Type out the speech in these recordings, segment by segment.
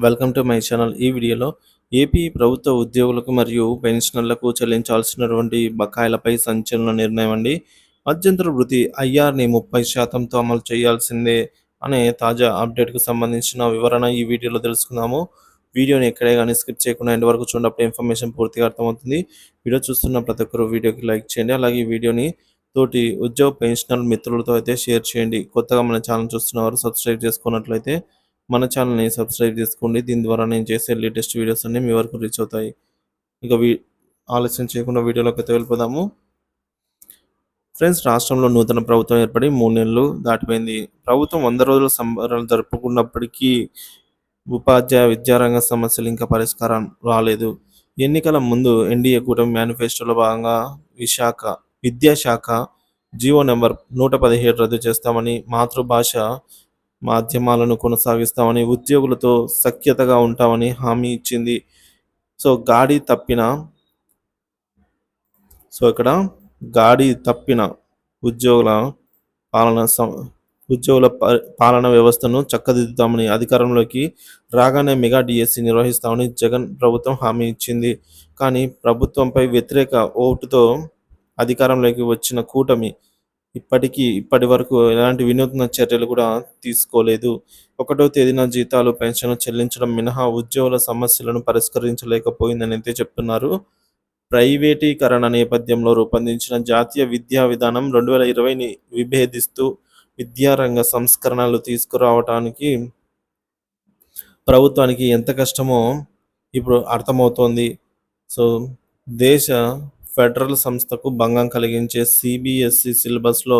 Welcome to my channel. ఈ వీడియోలో AP ప్రభుత్వ ఉద్యోగులకు మరియు పెన్షనర్లకు చెల్లించాల్సినటువంటి బకాయిలపై సంచలన నిర్ణయం అండి. మధ్యంతర వృత్తి ఐఆర్‌ని 30%తో అమలు చేయాల్సిందే అనే తాజా అప్డేట్‌కు సంబంధించిన వివరణ ఈ వీడియోలో తెలుసుకుందాము. వీడియోని ఎక్కడే గాని స్కిప్ చేయకుండా ఎండ్ వరకు చూడండి. అప్పుడు ఇన్ఫర్మేషన్ పూర్తిగా అర్థమవుతుంది. వీడియో చూస్తున్న ప్రతి ఒక్కరు వీడియోకి లైక్ చేయండి. అలాగే ఈ వీడియోని తోటి ఉద్యోగ పెన్షనర్ మిత్రులతో అయితే షేర్ చేయండి. కొత్తగా మన ఛానల్ చూస్తున్నవారు సబ్స్క్రైబ్ చేసుకున్నట్లయితే మన ఛానల్‌ని సబ్స్క్రైబ్ చేసుకోండి. దీని ద్వారా నేను చేసే లేటెస్ట్ వీడియోస్ అన్నీ మీ వరకు రీచ్ అవుతాయి. ఇక ఆలస్యం చేయకుండా వీడియోలోకైతే వెళ్ళిపోదాము. ఫ్రెండ్స్, రాష్ట్రంలో నూతన ప్రభుత్వం ఏర్పడి 3 నెలలు దాటిపోయింది. ప్రభుత్వం 100 రోజుల సంబరాలు జరుపుకున్నప్పటికీ ఉపాధ్యాయ విద్యారంగ సమస్యలు ఇంకా పరిష్కారం రాలేదు. ఎన్నికల ముందు ఎన్డీఏ కూటమి మేనిఫెస్టోలో భాగంగా విద్యాశాఖ జీవో నెంబర్ 117 రద్దు చేస్తామని, మాతృభాష మాధ్యమాలను కొనసాగిస్తామని, ఉద్యోగులతో సఖ్యతగా ఉంటామని హామీ ఇచ్చింది. ఇక్కడ గాడి తప్పిన ఉద్యోగుల పాలన పాలన వ్యవస్థను చక్కదిద్దుతామని, అధికారంలోకి రాగానే మెగా డిఎస్సి నిర్వహిస్తామని జగన్ ప్రభుత్వం హామీ ఇచ్చింది. కానీ ప్రభుత్వంపై వ్యతిరేక ఓటుతో అధికారంలోకి వచ్చిన కూటమి ఇప్పటి వరకు ఎలాంటి వినూత్న చర్యలు కూడా తీసుకోలేదు. 1వ తేదీన జీతాలు, పెన్షన్లు చెల్లించడం మినహా ఉద్యోగుల సమస్యలను పరిష్కరించలేకపోయిందని అయితే చెప్తున్నారు. ప్రైవేటీకరణ నేపథ్యంలో రూపొందించిన జాతీయ విద్యా విధానం 2020ని విభేదిస్తూ విద్యారంగ సంస్కరణలు తీసుకురావటానికి ప్రభుత్వానికి ఎంత కష్టమో ఇప్పుడు అర్థమవుతోంది. దేశ ఫెడరల్ సంస్థకు భంగం కలిగించే సిబిఎస్ఈ సిలబస్లో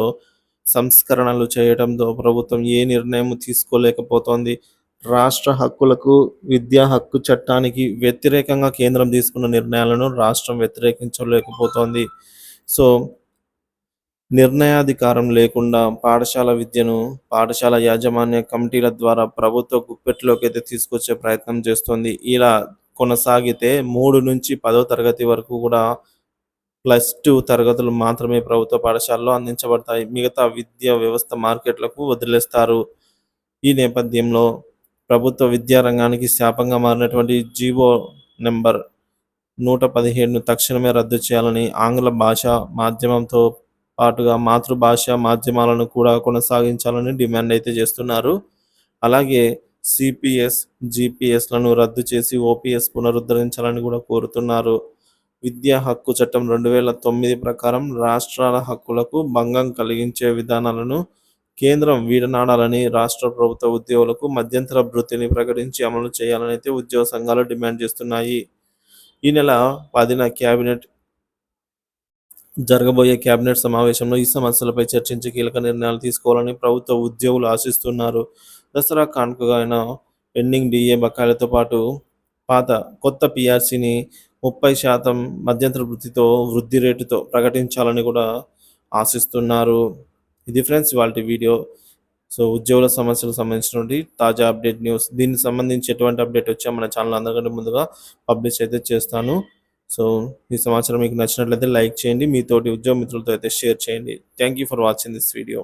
సంస్కరణలు చేయడంతో ప్రభుత్వం ఏ నిర్ణయం తీసుకోలేకపోతోంది. రాష్ట్ర హక్కులకు, విద్యా హక్కు చట్టానికి వ్యతిరేకంగా కేంద్రం తీసుకున్న నిర్ణయాలను రాష్ట్రం వ్యతిరేకించలేకపోతోంది. నిర్ణయాధికారం లేకుండా పాఠశాల విద్యను పాఠశాల యాజమాన్య కమిటీల ద్వారా ప్రభుత్వ గుప్పెట్లోకి అయితే తీసుకొచ్చే ప్రయత్నం చేస్తోంది. ఇలా కొనసాగితే 3 నుంచి 10వ తరగతి వరకు కూడా +2 తరగతులు మాత్రమే ప్రభుత్వ పాఠశాలలో అందించబడతాయి. మిగతా విద్యా వ్యవస్థ మార్కెట్లకు వదిలేస్తారు. ఈ నేపథ్యంలో ప్రభుత్వ విద్యారంగానికి శాపంగా మారినటువంటి జీవో నెంబర్ 117ను తక్షణమే రద్దు చేయాలని, ఆంగ్ల భాష మాధ్యమంతో పాటుగా మాతృభాష మాధ్యమాలను కూడా కొనసాగించాలని డిమాండ్ అయితే చేస్తున్నారు. అలాగే సిపిఎస్, జిపిఎస్లను రద్దు చేసి ఓపీఎస్ పునరుద్ధరించాలని కూడా కోరుతున్నారు. విద్యా హక్కు చట్టం 2009 ప్రకారం రాష్ట్రాల హక్కులకు భంగం కలిగించే విధానాలను కేంద్రం వీడనాడాలని, రాష్ట్ర ప్రభుత్వ ఉద్యోగులకు మధ్యంతర భృతిని ప్రకటించి అమలు చేయాలని అయితే ఉద్యోగ సంఘాలు డిమాండ్ చేస్తున్నాయి. ఈ నెల 10న జరగబోయే కేబినెట్ సమావేశంలో ఈ సమస్యలపై చర్చించి కీలక నిర్ణయాలు తీసుకోవాలని ప్రభుత్వ ఉద్యోగులు ఆశిస్తున్నారు. దసరా కానుకగా అయిన పెండింగ్ డిఏ బకాయిలతో పాటు కొత్త పిఆర్సీని 30% మధ్యంతర వృద్ధి రేటుతో ప్రకటించాలని కూడా ఆశిస్తున్నారు. ఇది ఫ్రెండ్స్ ఇవాల్టి వీడియో. ఉద్యోగుల సమస్యలకు సంబంధించినటువంటి తాజా అప్డేట్ న్యూస్. దీనికి సంబంధించి ఎటువంటి అప్డేట్ వచ్చా మన ఛానల్ అందరికంటే ముందుగా పబ్లిష్ అయితే చేస్తాను. ఈ సమాచారం మీకు నచ్చినట్లయితే లైక్ చేయండి. మీ తోటి ఉద్యోగ మిత్రులతో అయితే షేర్ చేయండి. Thank you for watching this video.